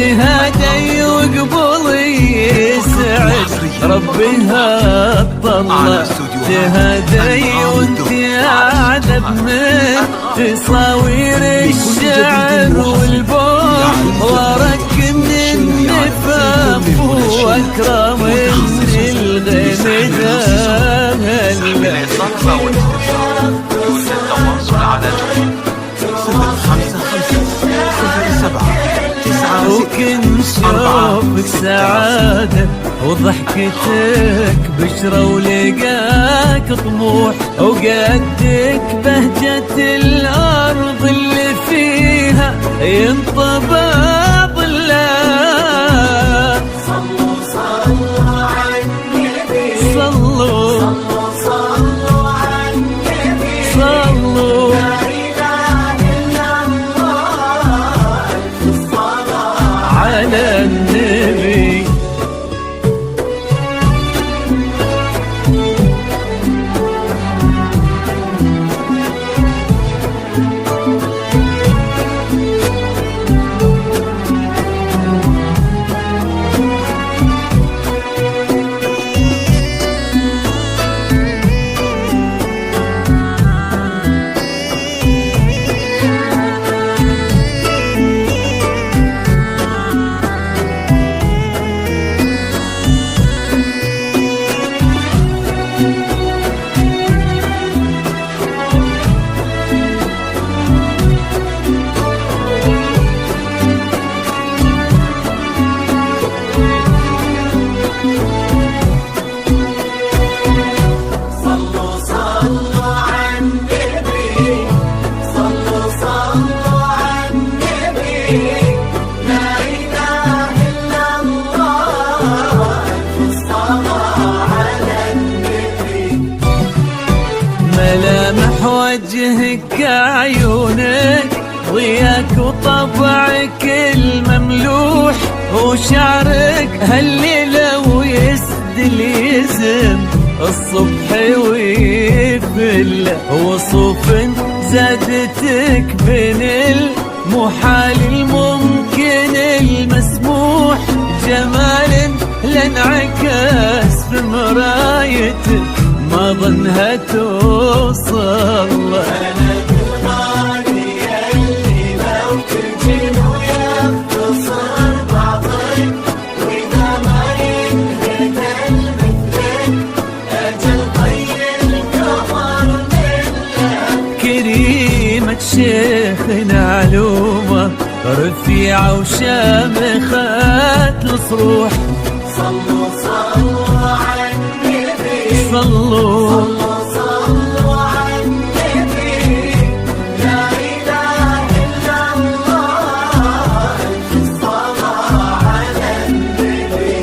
تهادي وقبل يسعد ربها الطلة. تهادي وانت اعذب من تصاوير الشعر والبوح، وركن النفاق واكرم الغمدان. وكن شوفك سعادة وضحكتك بشرة ولقاك طموح، وقدك بهجة الأرض اللي فيها ينطبع ظلال. صلوا صلوا على النبي، صلوا صلوا على النبي، صلوا لا إله إلا الله، ألف الصلاة على النبي. صلوا صلوا على النبي، صلوا صلوا على النبي، لا إله إلا الله، ألف الصلاة على النبي. ملامح وجهك عيونك ضياك وطبعك المملوح، وشعرك هالليلة ويسدل يزم الصبح ويفل، وصوف زادتك بين المحال الممكن المسموح، جمال لانعكس في مرايتك ما ظنها توصل. بلد الغالي اللي لو تجين ويختصر بعضك، وإذا ما ينهد المثلك أجل طي القمر منك. كريمة شيخنا علومة رفيعة وشامخة الصروح. صلوا صلوا على النبي، صلوا صلوا صلوا على النبي، لا إله إلا الله، ألف الصلاة على النبي.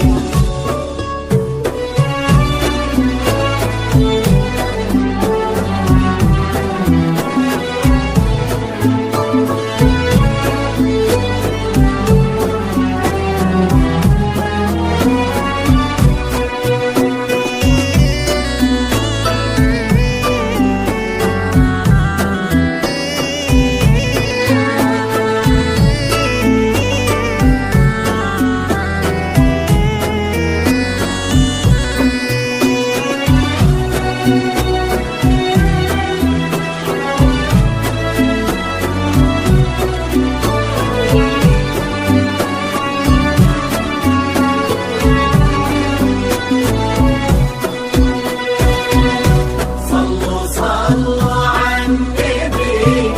صلوا صلوا على النبي،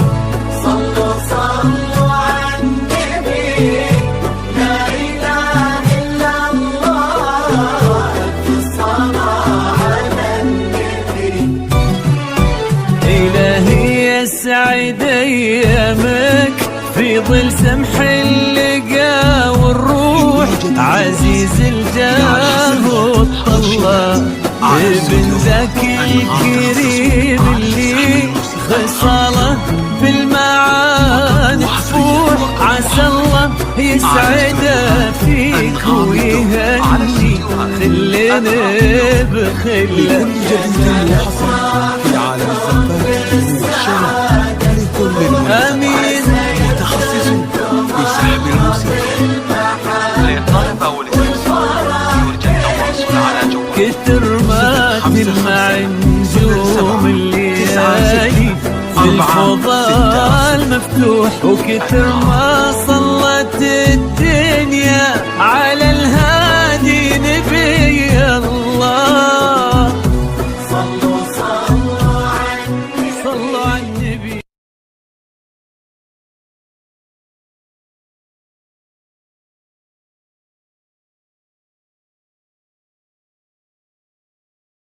صلوا صلوا على النبي، لا إله إلا الله، ألف الصلاة على النبي. إلهي يسعد أيامك في ظل سمح اللقا والروح، عزيز الجاه والطلة ابن ذاك الكريم اللي خصاله في المعاني تفوح. عسى الله يسعده فيك ويهني خلنا بخلة. لكل جديد وحصل في عالم الزفاف والشرف لكل آمين. متخصص في سحب الموسيقى. روضة المفتوح، وكثر ما صلت الدنيا على الهادي